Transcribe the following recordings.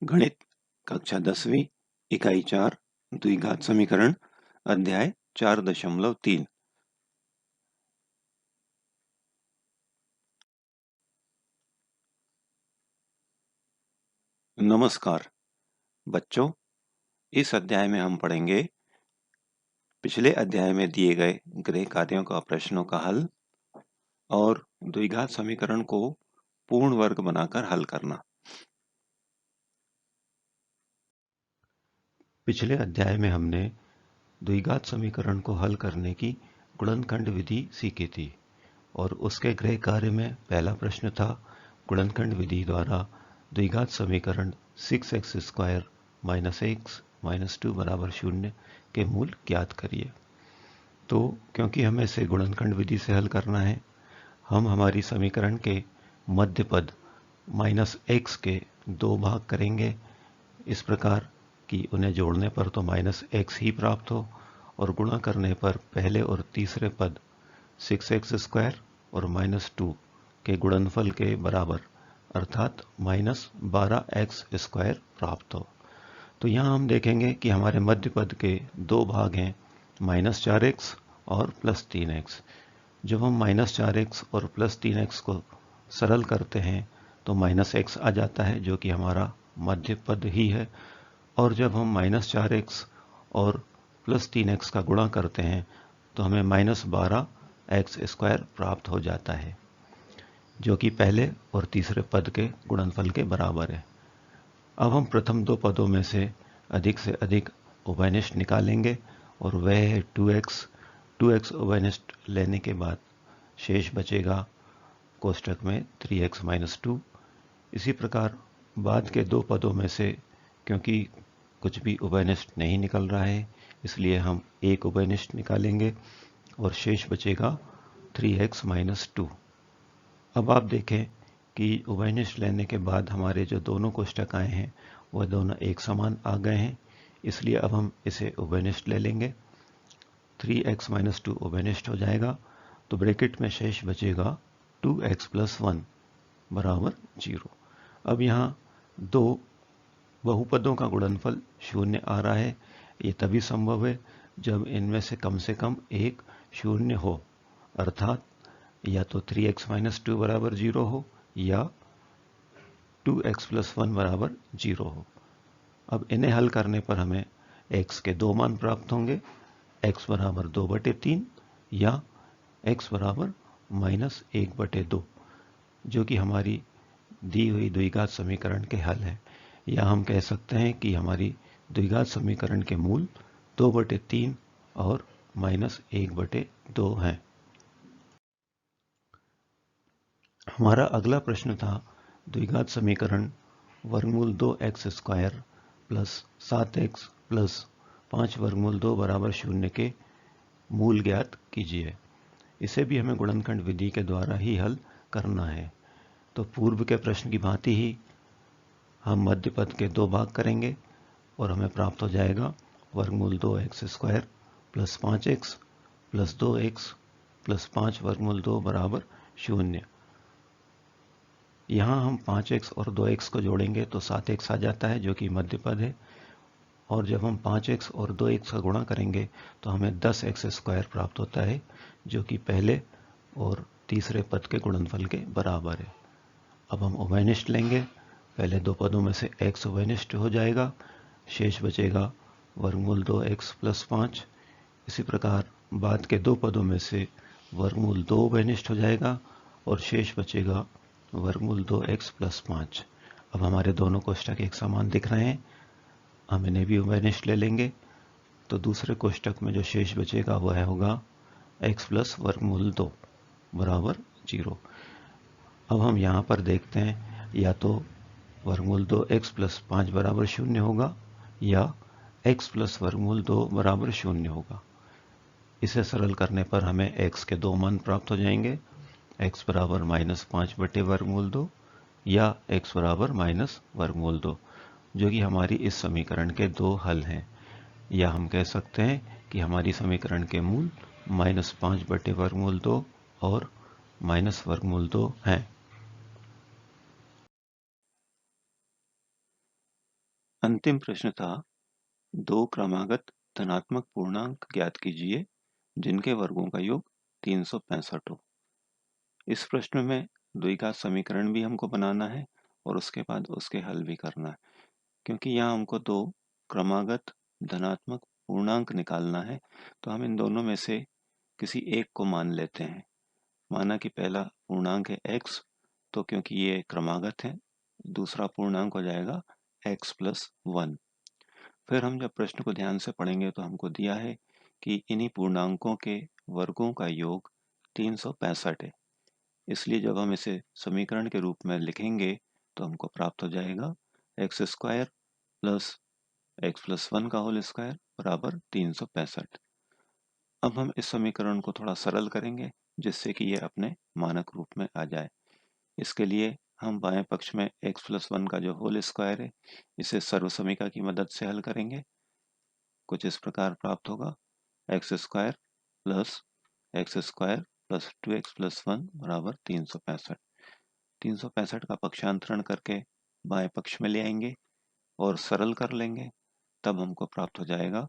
गणित कक्षा 10वीं इकाई 4 द्विघात समीकरण अध्याय 4.3। नमस्कार बच्चों, इस अध्याय में हम पढ़ेंगे पिछले अध्याय में दिए गए गृह कार्यों का प्रश्नों का हल और द्विघात समीकरण को पूर्ण वर्ग बनाकर हल करना। पिछले अध्याय में हमने द्विघात समीकरण को हल करने की गुणनखंड विधि सीखी थी और उसके गृह कार्य में पहला प्रश्न था गुणनखंड विधि द्वारा द्विघात समीकरण 6x² - x - 2 = 0 के मूल ज्ञात करिए। तो क्योंकि हमें इसे गुणनखंड विधि से हल करना है, हम हमारी समीकरण के मध्य पद -x के दो भाग करेंगे, इस प्रकार कि उन्हें जोड़ने पर तो -x ही प्राप्त हो और गुणा करने पर पहले और तीसरे पद 6x² और -2 के गुणनफल के बराबर अर्थात -12x² प्राप्त हो। तो यहाँ हम देखेंगे कि हमारे मध्य पद के दो भाग हैं, -4x और +3x। जब हम -4x और +3x को सरल करते हैं तो -x आ जाता है, जो कि हमारा मध्य पद ही है। और जब हम -4x और +3x का गुणा करते हैं तो हमें -12x² प्राप्त हो जाता है, जो कि पहले और तीसरे पद के गुणनफल के बराबर है। अब हम प्रथम दो पदों में से अधिक उभयनिष्ठ निकालेंगे और वह है 2x। 2x उभयनिष्ठ लेने के बाद शेष बचेगा कोष्ठक में 3x - 2। इसी प्रकार बाद के दो पदों में से क्योंकि कुछ भी उभयनिष्ठ नहीं निकल रहा है, इसलिए हम एक उभयनिष्ठ निकालेंगे और शेष बचेगा 3x - 2। अब आप देखें कि उभयनिष्ठ लेने के बाद हमारे जो दोनों कोष्ठक आए हैं वह दोनों एक समान आ गए हैं, इसलिए अब हम इसे उभयनिष्ठ ले लेंगे। 3x - 2 उभयनिष्ठ हो जाएगा तो ब्रैकेट में शेष बचेगा 2x + 1 = 0। अब यहाँ दो बहुपदों का गुणनफल 0 आ रहा है। ये तभी संभव है जब इनमें से कम एक 0 हो, अर्थात या तो 3x - 2 = 0 हो या 2x + 1 = 0 हो। अब इन्हें हल करने पर हमें x के दो मान प्राप्त होंगे, x = 2/3 या x = -1/2, जो कि हमारी दी हुई द्विघात समीकरण के हल है। या हम कह सकते हैं कि हमारी द्विघात समीकरण के मूल 2/3 और -1/2 हैं। हमारा अगला प्रश्न था द्विघात समीकरण वर्गमूल 2x² + 7x + 5 वर्गमूल 2 = 0 के मूल ज्ञात कीजिए। इसे भी हमें गुणनखंड विधि के द्वारा ही हल करना है। तो पूर्व के प्रश्न की भांति ही हम मध्य पद के दो भाग करेंगे और हमें प्राप्त हो जाएगा वर्गमूल 2x² + 5x + 2x + 5 वर्गमूल 2 = 0। यहाँ हम 5x और 2x को जोड़ेंगे तो 7x आ जाता है, जो कि मध्य पद है। और जब हम 5x और 2x का गुणा करेंगे तो हमें 10x² प्राप्त होता है, जो कि पहले और तीसरे पद के गुणनफल के बराबर है। अब हम उभयनिष्ठ लेंगे, पहले दो पदों में से x उभयनिष्ठ हो जाएगा, शेष बचेगा वर्गमूल 2x + 5। इसी प्रकार बाद के दो पदों में से वर्गमूल 2 उभयनिष्ठ हो जाएगा और शेष बचेगा वर्गमूल 2x + 5। अब हमारे दोनों कोष्ठक एक समान दिख रहे हैं, हम इन्हें भी उभयनिष्ठ ले लेंगे। तो दूसरे कोष्ठक में जो शेष बचेगा वह होगा x + वर्गमूल 2 = 0। अब हम यहाँ पर देखते हैं, या तो वर्गमूल 2x + 5 = 0 होगा या x + वर्गमूल 2 = 0 होगा। इसे सरल करने पर हमें x के दो मान प्राप्त हो जाएंगे, x = -5/वर्गमूल 2 या x = -वर्गमूल 2, जो कि हमारी इस समीकरण के दो हल हैं। या हम कह सकते हैं कि हमारी समीकरण के मूल -5/वर्गमूल 2 और -वर्गमूल 2 हैं। अंतिम प्रश्न था, दो क्रमागत धनात्मक पूर्णांक ज्ञात कीजिए जिनके वर्गों का योग 365 हो। इस प्रश्न में द्विघात समीकरण भी हमको बनाना है और उसके बाद उसके हल भी करना है, क्योंकि यहाँ हमको दो क्रमागत धनात्मक पूर्णांक निकालना है। तो हम इन दोनों में से किसी एक को मान लेते हैं। माना कि पहला पूर्णांक है x, तो क्योंकि ये क्रमागत है, दूसरा पूर्णांक हो जाएगा x+1। फिर हम जब प्रश्न को ध्यान से पढ़ेंगे तो हमको दिया है कि इन्हीं पूर्णांकों के वर्गों का योग 365 है। इसलिए जब हम इसे समीकरण के रूप में लिखेंगे तो हमको प्राप्त हो जाएगा x² प्लस x+1 का होल स्क्वायर बराबर 365। अब हम इस समीकरण को थोड़ा सरल करेंगे जिससे कि ये अपने मानक रूप में आ जाए। इसके लिए हम बाएं पक्ष में x+1 का जो होल स्क्वायर है इसे सर्वसमीका की मदद से हल करेंगे। कुछ इस प्रकार प्राप्त होगा, x² प्लस 2x+1 बराबर 365। 365 का पक्षांतरण करके बाएं पक्ष में ले आएंगे और सरल कर लेंगे, तब हमको प्राप्त हो जाएगा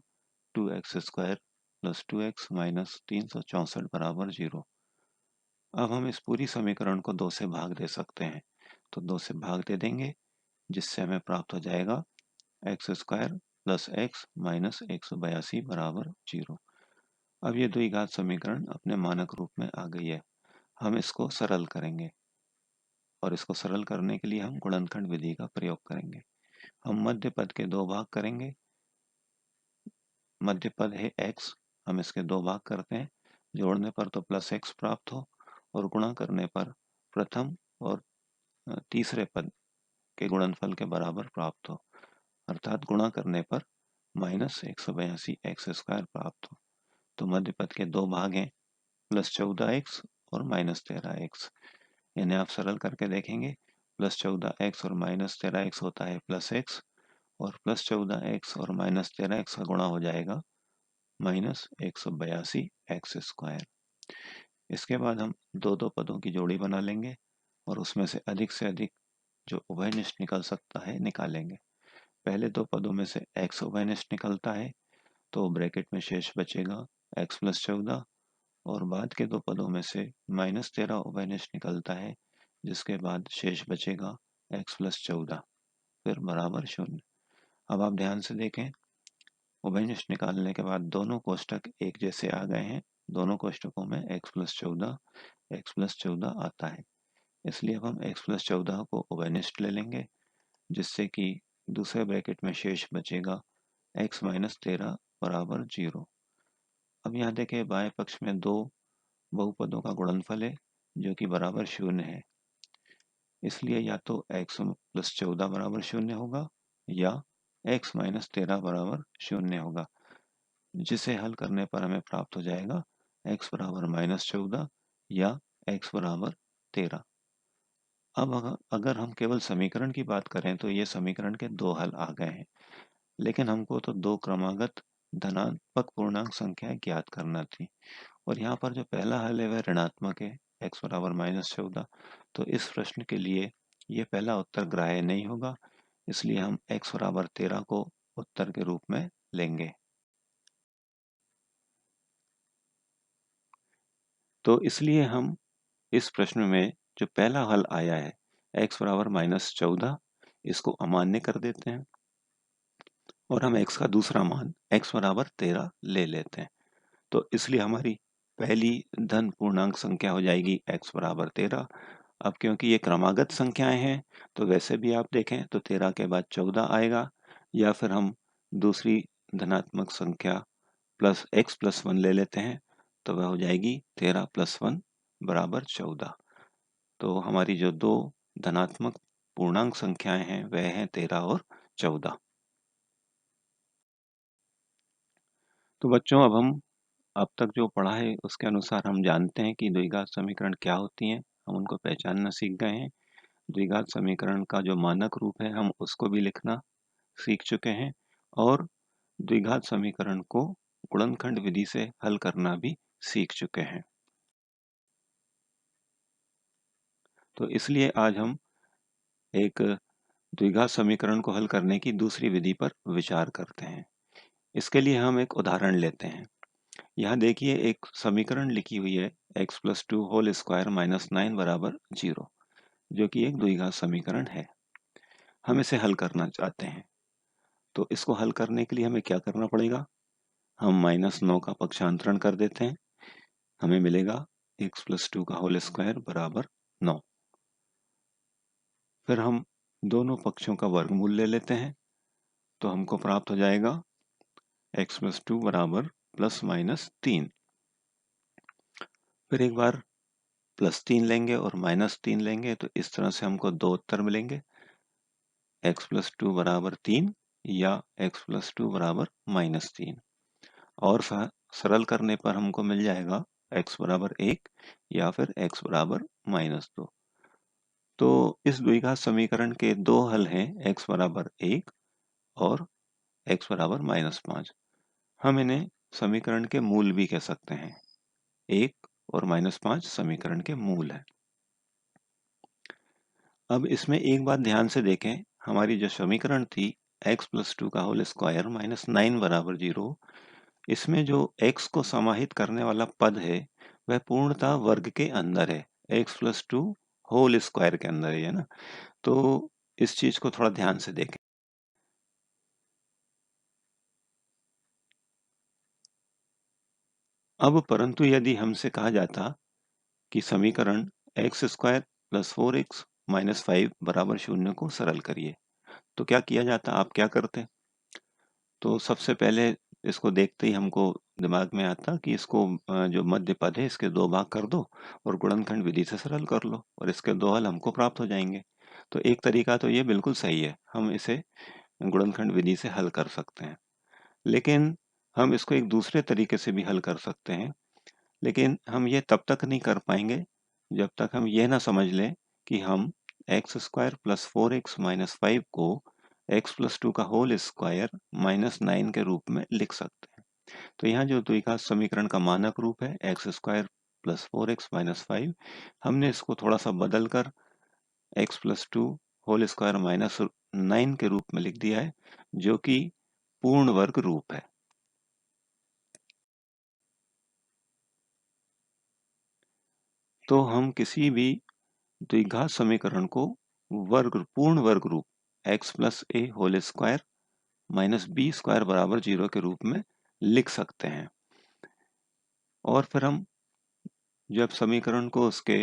2x² प्लस 2x माइनस 364 बराबर 0। अब हम इस पूरी समीकरण को 2 से भाग दे सकते हैं, तो 2 से भाग दे देंगे जिससे हमें प्राप्त हो जाएगा x² प्लस x माइनस 182 बराबर 0। अब ये द्विघात समीकरण अपने मानक रूप में आ गई है। हम इसको सरल करेंगे और इसको सरल करने के लिए हम गुणनखंड विधि का प्रयोग करेंगे। हम मध्य पद के दो भाग करेंगे। मध्य पद है x, हम इसके दो भाग करते हैं, जोड़ने पर तो प्लस x प्राप्त हो और गुणा करने पर प्रथम और तीसरे पद के गुणनफल के बराबर प्राप्त हो, अर्थात गुणा करने पर माइनस 182 x² प्राप्त हो। तो मध्य पद के दो भाग हैं, प्लस 14x और माइनस 13x। यानी आप सरल करके देखेंगे, प्लस 14x और माइनस 13x होता है प्लस x, और प्लस 14x और माइनस 13x का गुणा हो जाएगा माइनस 182 x²। इसके बाद हम दो दो पदों की जोड़ी बना लेंगे और उसमें से अधिक जो उभयनिष्ठ निकल सकता है निकालेंगे। पहले दो पदों में से x उभयनिष्ठ निकलता है तो ब्रैकेट में शेष बचेगा x+14, और बाद के दो पदों में से -13 उभयनिष्ठ निकलता है जिसके बाद शेष बचेगा x+14 फिर बराबर 0। अब आप ध्यान से देखें, उभयनिष्ठ निकालने के बाद दोनों कोष्टक एक जैसे आ गए हैं। दोनों कोष्टकों में x+14 आता है, इसलिए अब हम x+14 को उभयनिष्ठ ले लेंगे जिससे कि दूसरे ब्रैकेट में शेष बचेगा x-13 बराबर 0। अब यहाँ देखें, बाएं पक्ष में दो बहुपदों का गुणनफल है जो कि बराबर 0 है, इसलिए या तो x+14 बराबर 0 होगा या x-13 बराबर 0 होगा, जिसे हल करने पर हमें प्राप्त हो जाएगा x बराबर -14 या x बराबर 13। अब अगर हम केवल समीकरण की बात करें तो ये समीकरण के दो हल आ गए हैं, लेकिन हमको तो दो क्रमागत धनात्मक पूर्णांक संख्याएं ज्ञात करना थी, और यहाँ पर जो पहला हल है वह ऋणात्मक है, x बराबर -14। तो इस प्रश्न के लिए ये पहला उत्तर ग्राह्य नहीं होगा, इसलिए हम x बराबर 13 को उत्तर के रूप में लेंगे। तो इसलिए हम इस प्रश्न में जो पहला हल आया है x बराबर -14, इसको अमान्य कर देते हैं और हम x का दूसरा मान x बराबर 13 ले लेते हैं। तो इसलिए हमारी पहली धन पूर्णांक संख्या हो जाएगी x बराबर 13। अब क्योंकि ये क्रमागत संख्याएं हैं तो वैसे भी आप देखें तो 13 के बाद 14 आएगा, या फिर हम दूसरी धनात्मक संख्या प्लस x+1 ले लेते हैं तो वह हो जाएगी 13 + 1 बराबर 14। तो हमारी जो दो धनात्मक पूर्णांक संख्याएं हैं वह हैं 13 और 14। तो बच्चों, अब तक जो पढ़ा है उसके अनुसार हम जानते हैं कि द्विघात समीकरण क्या होती हैं, हम उनको पहचानना सीख गए हैं। द्विघात समीकरण का जो मानक रूप है हम उसको भी लिखना सीख चुके हैं, और द्विघात समीकरण को गुणनखंड विधि से हल करना भी सीख चुके हैं। तो इसलिए आज हम एक द्विघात समीकरण को हल करने की दूसरी विधि पर विचार करते हैं। इसके लिए हम एक उदाहरण लेते हैं। यहाँ देखिए एक समीकरण लिखी हुई है x plus two whole square minus 9 बराबर 0, जो कि एक द्विघात समीकरण है। हम इसे हल करना चाहते हैं, तो इसको हल करने के लिए हमें क्या करना पड़ेगा? हम -9 का पक्षांतरण कर देते हैं, हमें मिलेगा x प्लस टू का होल स्क्वायर बराबर 9। फिर हम दोनों पक्षों का वर्गमूल ले लेते हैं, तो हमको प्राप्त हो जाएगा x प्लस टू बराबर प्लस माइनस 3। फिर एक बार +3 लेंगे और -3 लेंगे, तो इस तरह से हमको दो उत्तर मिलेंगे, x प्लस टू बराबर 3 या x प्लस टू बराबर -3। और सरल करने पर हमको मिल जाएगा x बराबर 1 या फिर x बराबर -2। तो इस द्विघात समीकरण के दो हल हैं, x बराबर 1 और x बराबर -5। हम इन्हें समीकरण के मूल भी कह सकते हैं। 1 और -5 समीकरण के मूल हैं। अब इसमें एक बात ध्यान से देखें, हमारी जो समीकरण थी x प्लस टू का होल स्क्वायर माइनस 9 बराबर 0, इसमें जो x को समाहित करने वाला पद है वह पूर्णतः वर्ग के अंदर है, x plus two whole square के अंदर है ना। तो इस चीज को थोड़ा ध्यान से देखें। अब परंतु यदि हमसे कहा जाता कि समीकरण x square plus 4x minus 5 बराबर 0 को सरल करिए, तो क्या किया जाता? आप क्या करते? तो सबसे पहले इसको देखते ही हमको दिमाग में आता कि इसको जो मध्य पद है इसके दो भाग कर दो और गुणनखंड विधि से सरल कर लो और इसके दो हल हमको प्राप्त हो जाएंगे। तो एक तरीका तो ये बिल्कुल सही है, हम इसे गुणनखंड विधि से हल कर सकते हैं। लेकिन हम इसको एक दूसरे तरीके से भी हल कर सकते हैं, लेकिन हम ये तब तक नहीं कर पाएंगे जब तक हम यह ना समझ लें कि हम x square plus 4x minus 5 को x प्लस टू का होल स्क्वायर -9 के रूप में लिख सकते हैं। तो यहाँ जो द्विघात समीकरण का मानक रूप है x square plus 4x minus 5, हमने इसको थोड़ा सा बदल कर x plus two whole square -9 के रूप में लिख दिया है, जो कि पूर्ण वर्ग रूप है। तो हम किसी भी द्विघात समीकरण को पूर्ण वर्ग रूप x plus a whole square minus b square बराबर 0 के रूप में लिख सकते हैं। और फिर हम जब समीकरण को उसके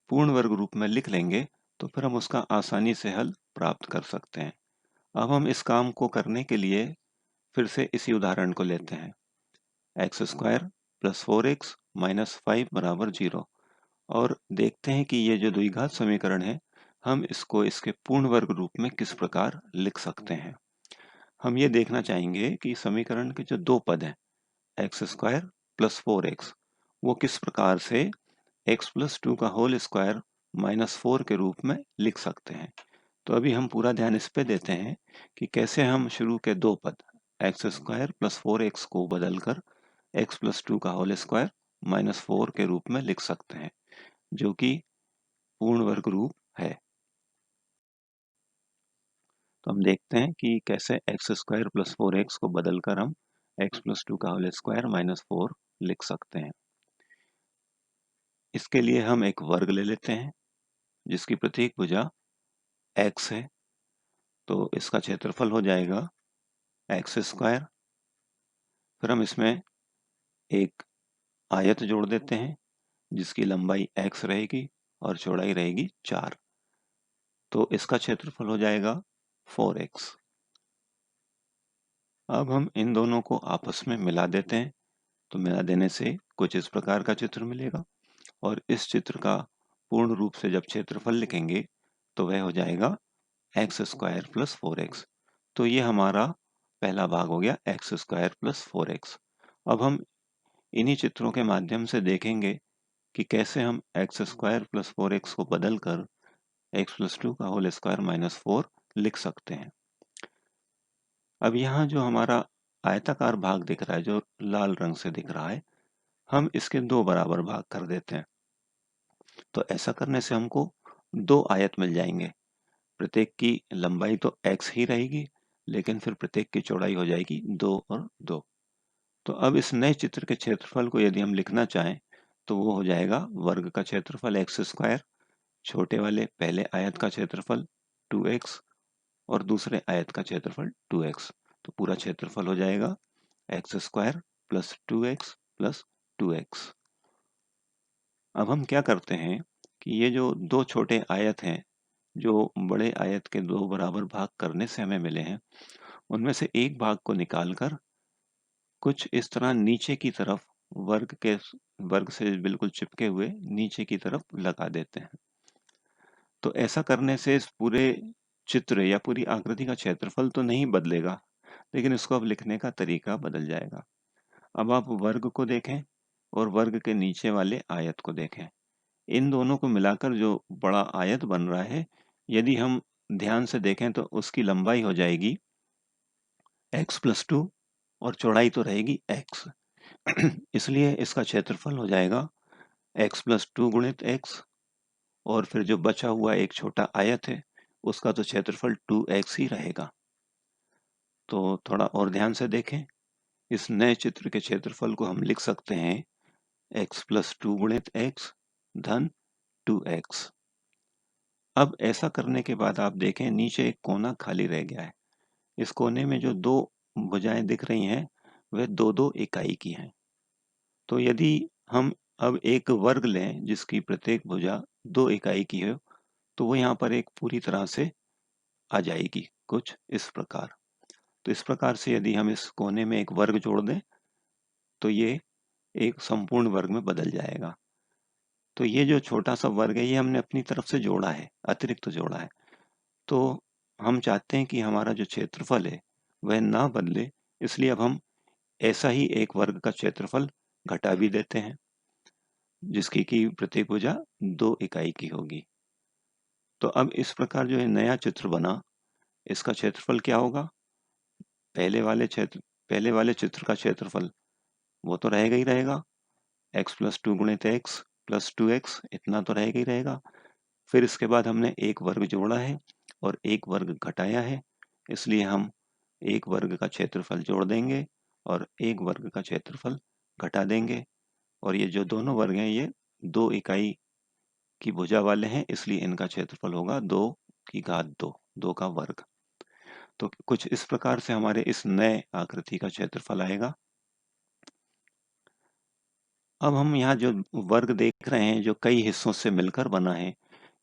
पूर्ण वर्ग रूप में लिख लेंगे, तो फिर हम उसका आसानी से हल प्राप्त कर सकते हैं। अब हम इस काम को करने के लिए फिर से इसी उदाहरण को लेते हैं, x square plus 4x minus 5 बराबर 0, और देखते हैं कि ये जो द्विघात समीकरण है हम इसको इसके पूर्ण वर्ग रूप में किस प्रकार लिख सकते हैं। हम ये देखना चाहेंगे कि समीकरण के जो दो पद हैं एक्स स्क्वायर प्लस 4x, वो किस प्रकार से x प्लस टू का होल स्क्वायर -4 के रूप में लिख सकते हैं। तो अभी हम पूरा ध्यान इस पे देते हैं कि कैसे हम शुरू के दो पद एक्स स्क्वायर प्लस 4x को बदलकर x प्लस टू का होल स्क्वायर -4 के रूप में लिख सकते हैं, जो कि पूर्ण वर्ग रूप है। तो हम देखते हैं कि कैसे एक्स स्क्वायर प्लस 4x को बदलकर हम x प्लस टू का होल स्क्वायर -4 लिख सकते हैं। इसके लिए हम एक वर्ग ले लेते हैं जिसकी प्रत्येक भुजा x है, तो इसका क्षेत्रफल हो जाएगा एक्स स्क्वायर। फिर हम इसमें एक आयत जोड़ देते हैं जिसकी लंबाई x रहेगी और चौड़ाई रहेगी 4, तो इसका क्षेत्रफल हो जाएगा 4x। अब हम इन दोनों को आपस में मिला देते हैं, तो मिला देने से कुछ इस प्रकार का चित्र मिलेगा, और इस चित्र का पूर्ण रूप से जब क्षेत्रफल लिखेंगे तो वह हो जाएगा एक्स स्क्वायर प्लस 4x। तो ये हमारा पहला भाग हो गया एक्स स्क्वायर प्लस 4x। अब हम इन्हीं चित्रों के माध्यम से देखेंगे कि कैसे हम एक्स स्क्वायर प्लस 4x को बदलकर एक्स प्लस टू का होल स्क्वायर -4 लिख सकते हैं। अब यहाँ जो हमारा आयताकार भाग दिख रहा है जो लाल रंग से दिख रहा है, हम इसके दो बराबर भाग कर देते हैं। तो ऐसा करने से हमको दो आयत मिल जाएंगे। प्रत्येक की लंबाई तो x ही रहेगी, लेकिन फिर प्रत्येक की चौड़ाई हो जाएगी 2 और 2। तो अब इस नए चित्र के क्षेत्रफल को यदि हम लिखना चाहें तो वो हो जाएगा वर्ग का क्षेत्रफल एक्स स्क्वायर, छोटे वाले पहले आयत का क्षेत्रफल 2x और दूसरे आयत का क्षेत्रफल 2x। तो पूरा क्षेत्रफल हो जाएगा x square plus 2x plus 2x। अब हम क्या करते हैं कि ये जो दो छोटे आयत हैं, जो बड़े आयत के दो बराबर भाग करने से हमें मिले हैं, उनमें से एक भाग को निकालकर कुछ इस तरह नीचे की तरफ वर्ग से बिल्कुल चिपके हुए नीचे की तरफ लगा देते हैं। तो ऐसा करने से इस पूरे चित्र या पूरी आकृति का क्षेत्रफल तो नहीं बदलेगा, लेकिन इसको अब लिखने का तरीका बदल जाएगा। अब आप वर्ग को देखें और वर्ग के नीचे वाले आयत को देखें। इन दोनों को मिलाकर जो बड़ा आयत बन रहा है, यदि हम ध्यान से देखें तो उसकी लंबाई हो जाएगी x प्लस 2 और चौड़ाई तो रहेगी x। इसलिए इसका क्षेत्रफल हो जाएगा x प्लस 2 गुणित x, और फिर जो बचा हुआ एक छोटा आयत है उसका तो क्षेत्रफल 2x ही रहेगा। तो थोड़ा और ध्यान से देखें, इस नए चित्र के क्षेत्रफल को हम लिख सकते हैं x प्लस 2 गुणित x धन 2x। अब ऐसा करने के बाद आप देखें नीचे एक कोना खाली रह गया है। इस कोने में जो दो भुजाएं दिख रही हैं वह दो दो इकाई की हैं। तो यदि हम अब एक वर्ग लें जिसकी प्रत्येक भुजा 2 इकाई की हो, तो वो यहाँ पर एक पूरी तरह से आ जाएगी कुछ इस प्रकार। तो इस प्रकार से यदि हम इस कोने में एक वर्ग जोड़ दें तो ये एक संपूर्ण वर्ग में बदल जाएगा। तो ये जो छोटा सा वर्ग है ये हमने अपनी तरफ से जोड़ा है, अतिरिक्त जोड़ा है। तो हम चाहते हैं कि हमारा जो क्षेत्रफल है वह ना बदले, इसलिए अब हम ऐसा ही एक वर्ग का क्षेत्रफल घटा भी देते हैं, जिसकी की प्रत्येक भुजा 2 इकाई की होगी। तो अब इस प्रकार जो है नया चित्र बना, इसका क्षेत्रफल क्या होगा? पहले वाले चित्र का क्षेत्रफल वो तो रहेगा ही रहेगा, x प्लस 2 गुणित x प्लस 2x, इतना तो रहेगा ही रहेगा। फिर इसके बाद हमने एक वर्ग जोड़ा है और एक वर्ग घटाया है, इसलिए हम एक वर्ग का क्षेत्रफल जोड़ देंगे और एक वर्ग का क्षेत्रफल घटा देंगे। और ये जो दोनों वर्ग हैं ये 2 इकाई की भुजा वाले हैं, इसलिए इनका क्षेत्रफल होगा 2 की घात 2, 2 का वर्ग। तो कुछ इस प्रकार से हमारे इस नए आकृति का क्षेत्रफल आएगा। अब हम यहाँ जो वर्ग देख रहे हैं जो कई हिस्सों से मिलकर बना है,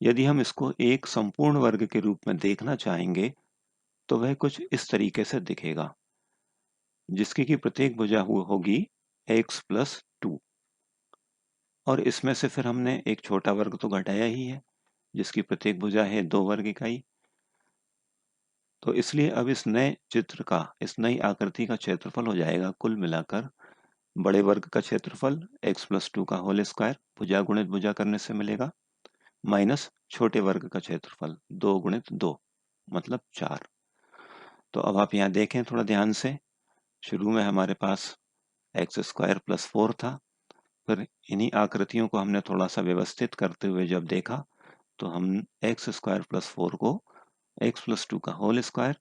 यदि हम इसको एक संपूर्ण वर्ग के रूप में देखना चाहेंगे तो वह कुछ इस तरीके से दिखेगा, जिसकी की प्रत्येक भुजा होगी x प्लस 2, और इसमें से फिर हमने एक छोटा वर्ग तो घटाया ही है जिसकी प्रत्येक भुजा है 2 वर्ग इकाई। तो इसलिए अब इस नए चित्र का, इस नई आकृति का क्षेत्रफल हो जाएगा कुल मिलाकर बड़े वर्ग का क्षेत्रफल x प्लस 2 का होल स्क्वायर, भुजा गुणित भुजा करने से मिलेगा, माइनस छोटे वर्ग का क्षेत्रफल 2 गुणित 2 मतलब 4। तो अब आप यहाँ देखें थोड़ा ध्यान से, शुरू में हमारे पास एक्स स्क्वायर प्लस 4 था, फिर इन्हीं आकृतियों को हमने थोड़ा सा व्यवस्थित करते हुए जब देखा तो हम एक्स स्क्वायर प्लस 4 को एक्स प्लस 2 का होल स्क्वायर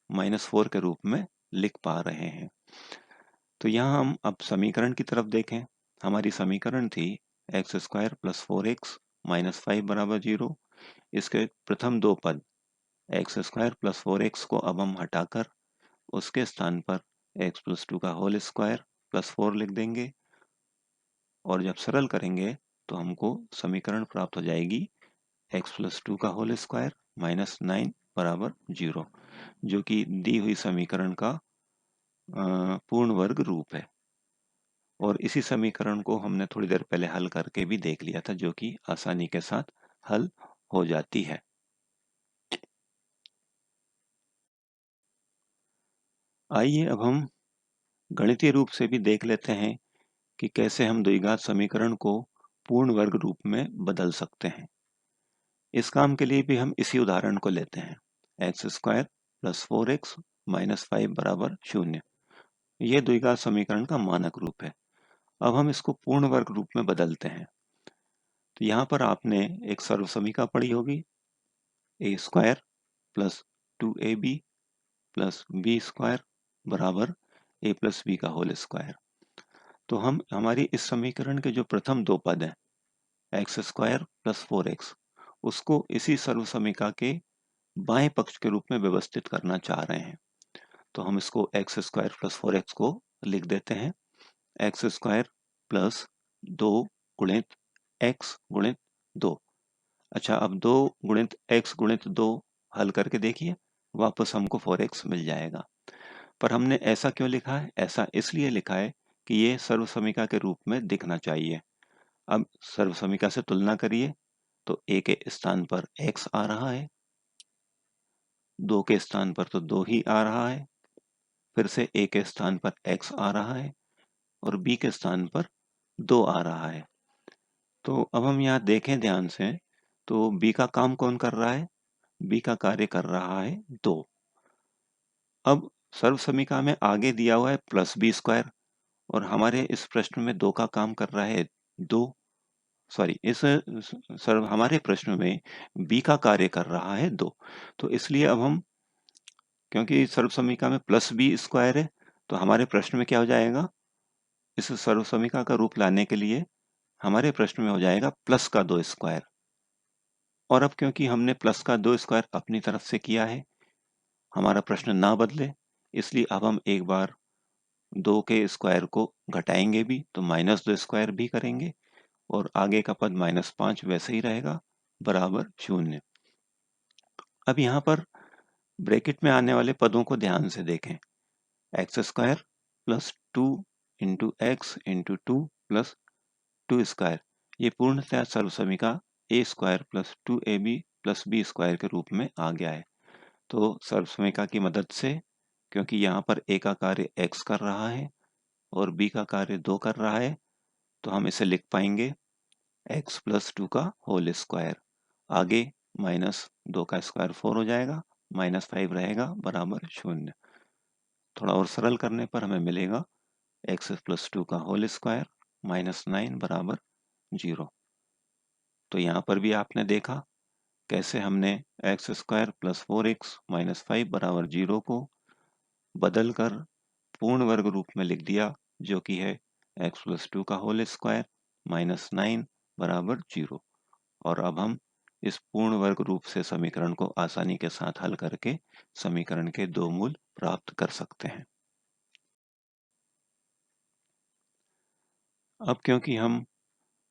माइनस 4 के रूप में लिख पा रहे हैं। तो यहाँ हम अब समीकरण की तरफ देखें। हमारी समीकरण थी x square plus 4x minus 5 बराबर 0। इसके प्रथम दो पद एक्स स्क्वायर प्लस 4x को अब हम हटाकर उसके स्थान पर एक्स प्लस 2 का होल स्क्वायर प्लस 4 लिख देंगे, और जब सरल करेंगे तो हमको समीकरण प्राप्त हो जाएगी एक्स प्लस 2 का होल स्क्वायर माइनस 9 बराबर 0, जो कि दी हुई समीकरण का पूर्ण वर्ग रूप है। और इसी समीकरण को हमने थोड़ी देर पहले हल करके भी देख लिया था, जो कि आसानी के साथ हल हो जाती है। आइए अब हम गणितीय रूप से भी देख लेते हैं कि कैसे हम द्विघात समीकरण को पूर्ण वर्ग रूप में बदल सकते हैं। इस काम के लिए भी हम इसी उदाहरण को लेते हैं, x square plus 4x minus 5 बराबर 0। यह द्विघात समीकरण का मानक रूप है। अब हम इसको पूर्ण वर्ग रूप में बदलते हैं। तो यहाँ पर आपने एक सर्वसमीका पढ़ी होगी, a square plus 2ab plus b square बराबर ए प्लस बी का होल स्क्वायर। तो हम हमारी इस समीकरण के जो प्रथम दो पद हैं एक्स स्क्वायर प्लस 4x, उसको इसी सर्वसमीका के बाएं पक्ष के रूप में व्यवस्थित करना चाह रहे हैं। तो हम इसको एक्स स्क्वायर प्लस 4x को लिख देते हैं एक्स स्क्वायर प्लस 2 गुणित x गुणित 2। अच्छा, अब 2 गुणित x गुणित 2 हल करके देखिए, वापस हमको 4x मिल जाएगा। पर हमने ऐसा क्यों लिखा है? ऐसा इसलिए लिखा है कि ये सर्वसमीका के रूप में दिखना चाहिए। अब सर्वसमीका से तुलना करिए तो a के स्थान पर x आ रहा है, 2 के स्थान पर तो 2 ही आ रहा है, फिर से a के स्थान पर x आ रहा है और b के स्थान पर 2 आ रहा है। तो अब हम यहाँ देखें ध्यान से, तो b का काम कौन कर रहा है? b का कार्य कर रहा है 2। अब सर्वसमीका में आगे दिया हुआ है प्लस बी स्क्वायर और हमारे इस प्रश्न में 2 का काम कर रहा है 2। सॉरी, इस हमारे प्रश्न में b का कार्य कर रहा है 2। तो इसलिए अब हम, क्योंकि सर्वसमीका में प्लस बी स्क्वायर है, तो हमारे प्रश्न में क्या हो जाएगा? इस सर्वसमीका का रूप लाने के लिए हमारे प्रश्न में हो जाएगा प्लस का 2 स्क्वायर। और अब क्योंकि हमने प्लस का 2 स्क्वायर अपनी तरफ से किया है, हमारा प्रश्न ना बदले, इसलिए अब हम एक बार 2 के स्क्वायर को घटाएंगे भी, तो माइनस 2 स्क्वायर भी करेंगे और आगे का पद -5 वैसे ही रहेगा बराबर 0। अब यहाँ पर ब्रैकेट में आने वाले पदों को ध्यान से देखें, x square plus 2 into x into 2 plus 2 square, ये पूर्णतः सर्वसमीका a square plus 2ab plus b square के रूप में आ गया है। तो सर्वसमीका की मदद से, क्योंकि यहाँ पर a का कार्य x कर रहा है और b का कार्य 2 कर रहा है, तो हम इसे लिख पाएंगे x प्लस 2 का होल स्क्वायर। आगे -2 का स्क्वायर 4 हो जाएगा, -5 रहेगा बराबर 0। थोड़ा और सरल करने पर हमें मिलेगा x प्लस 2 का होल स्क्वायर -9 बराबर 0। तो यहाँ पर भी आपने देखा कैसे हमने x square plus 4x minus 5 बराबर 0 को बदल कर पूर्ण वर्ग रूप में लिख दिया, जो कि है x प्लस 2 का होल स्क्वायर -9 बराबर 0। और अब हम इस पूर्ण वर्ग रूप से समीकरण को आसानी के साथ हल करके समीकरण के दो मूल प्राप्त कर सकते हैं। अब क्योंकि हम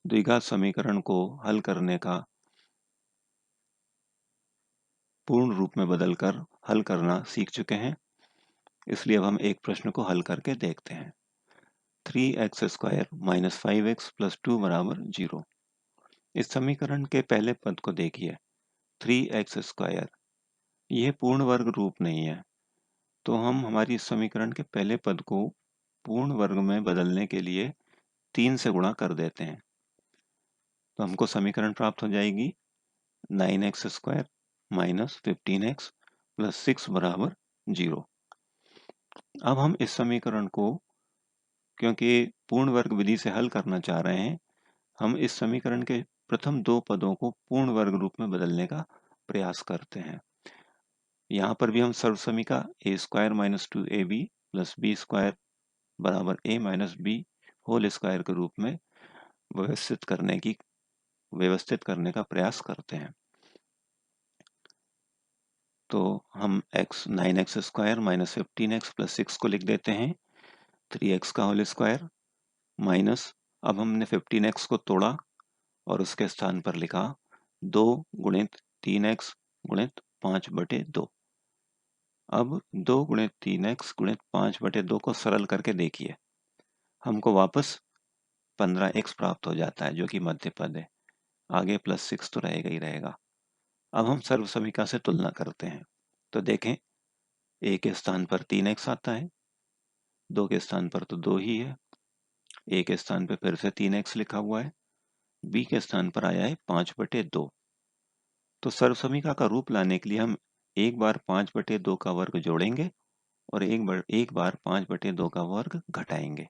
द्विघात समीकरण को हल करने का पूर्ण रूप में बदलकर हल करना सीख चुके हैं, इसलिए अब हम एक प्रश्न को हल करके देखते हैं। 3x square minus 5x plus 2 बराबर 0। इस समीकरण के पहले पद को देखिए, 3x स्क्वायर, यह पूर्ण वर्ग रूप नहीं है, तो हम हमारी इस समीकरण के पहले पद को पूर्ण वर्ग में बदलने के लिए 3 से गुणा कर देते हैं। तो हमको समीकरण प्राप्त हो जाएगी 9x square minus 15x plus 6 बराबर 0। अब हम इस समीकरण को, क्योंकि पूर्ण वर्ग विधि से हल करना चाह रहे हैं, हम इस समीकरण के प्रथम दो पदों को पूर्ण वर्ग रूप में बदलने का प्रयास करते हैं। यहाँ पर भी हम सर्वसमीका a square minus 2ab plus b square बराबर a minus b whole square के रूप में व्यवस्थित करने का प्रयास करते हैं। तो हम 9x square minus 15x plus 6 को लिख देते हैं 3x का होल स्क्वायर माइनस, अब हमने 15x को तोड़ा और उसके स्थान पर लिखा 2 गुणित 3x गुणित 5/2। अब 2 गुणित 3x गुणित 5/2 को सरल करके देखिए, हमको वापस 15x प्राप्त हो जाता है, जो कि मध्य पद है। आगे प्लस 6 तो रहेगा ही रहेगा। अब हम सर्वसमीका से तुलना करते हैं, तो देखें a के स्थान पर 3x आता है, 2 के स्थान पर तो 2 ही है, a के स्थान पर फिर से 3x लिखा हुआ है, b के स्थान पर आया है 5/2। तो सर्वसमीका का रूप लाने के लिए हम एक बार 5/2 का वर्ग जोड़ेंगे और एक बार 5/2 का वर्ग घटाएंगे।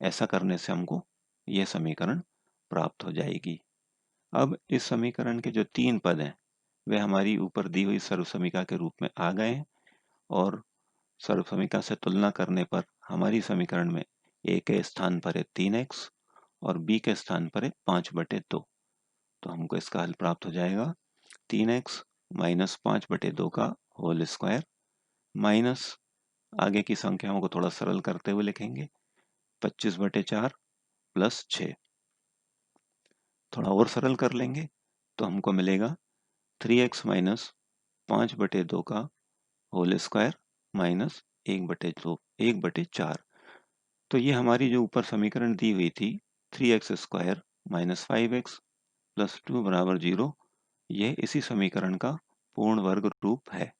ऐसा करने से हमको यह समीकरण प्राप्त हो जाएगी। अब इस समीकरण के जो तीन पद हैं, वे हमारी ऊपर दी हुई सर्वसमीका के रूप में आ गए हैं और सर्वसमीका से तुलना करने पर हमारी समीकरण में ए के स्थान पर है 3x और बी के स्थान पर है 5/2। तो हमको इसका हल प्राप्त हो जाएगा 3x माइनस 5/2 का होल स्क्वायर माइनस आगे की संख्याओं को थोड़ा सरल करते हुए लिखेंगे 25/4 प्लस 6। थोड़ा और सरल कर लेंगे तो हमको मिलेगा 3x माइनस 5/2 का होल स्क्वायर माइनस 1/4। तो ये हमारी जो ऊपर समीकरण दी हुई थी 3x square minus 5x plus 2 बराबर 0, ये इसी समीकरण का पूर्ण वर्ग रूप है।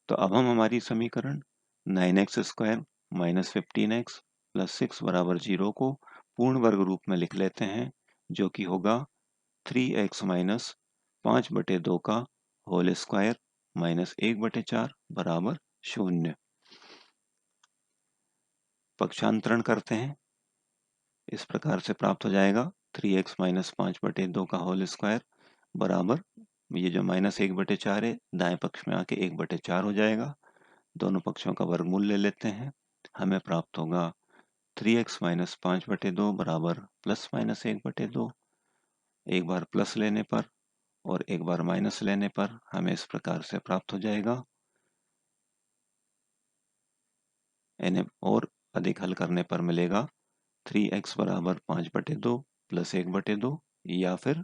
तो अब हम हमारी समीकरण 9x square minus 15x plus 6 बराबर 0 को पूर्ण वर्ग रूप में लिख लेते हैं, जो कि होगा 3x माइनस 5/2 का होल स्क्वायर माइनस 1/4 बराबर 0। पक्षांतरण करते हैं, इस प्रकार से प्राप्त हो जाएगा 3x माइनस 5/2 का होल स्क्वायर बराबर, ये जो माइनस 1/4 है दाएं पक्ष में आके 1/4 हो जाएगा। दोनों पक्षों का वर्गमूल ले लेते हैं, हमें प्राप्त होगा 3x माइनस 5/2 बराबर प्लस माइनस 1/2। एक बार प्लस लेने पर और एक बार माइनस लेने पर हमें इस प्रकार से प्राप्त हो जाएगा। इन्हें और अधिक हल करने पर मिलेगा 3x बराबर 5/2 प्लस 1/2 या फिर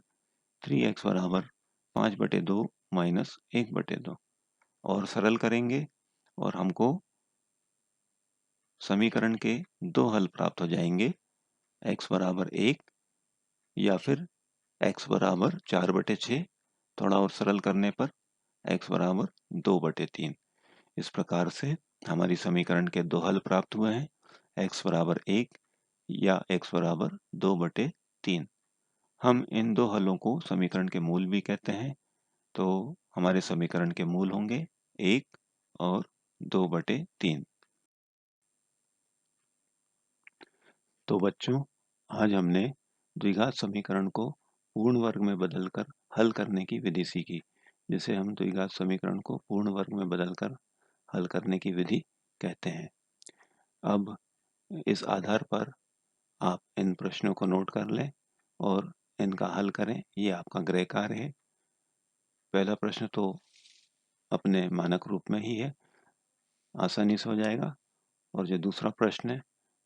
3x बराबर 5/2 माइनस 1/2। और सरल करेंगे और हमको समीकरण के दो हल प्राप्त हो जाएंगे, x बराबर 1 या फिर x बराबर 4/6। थोड़ा और सरल करने पर x बराबर 2/3। इस प्रकार से हमारी समीकरण के दो हल प्राप्त हुए हैं, x बराबर 1 या x बराबर 2/3। हम इन दो हलों को समीकरण के मूल भी कहते हैं। तो हमारे समीकरण के मूल होंगे 1 और 2/3। तो बच्चों, आज हमने द्विघात समीकरण को पूर्ण वर्ग में बदलकर हल करने की विधि सीखी, जिसे हम द्विघात समीकरण को पूर्ण वर्ग में बदलकर हल करने की विधि कहते हैं। अब इस आधार पर आप इन प्रश्नों को नोट कर लें और इनका हल करें, ये आपका गृह कार्य है। पहला प्रश्न तो अपने मानक रूप में ही है, आसानी से हो जाएगा। और जो दूसरा प्रश्न है,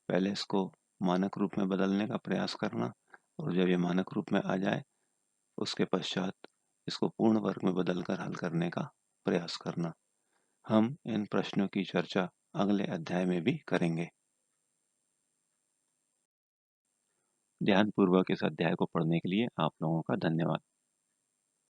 पहले इसको मानक रूप में बदलने का प्रयास करना और जब ये मानक रूप में आ जाए उसके पश्चात इसको पूर्ण वर्ग में बदलकर हल करने का प्रयास करना। हम इन प्रश्नों की चर्चा अगले अध्याय में भी करेंगे। ध्यानपूर्वक इस अध्याय को पढ़ने के लिए आप लोगों का धन्यवाद।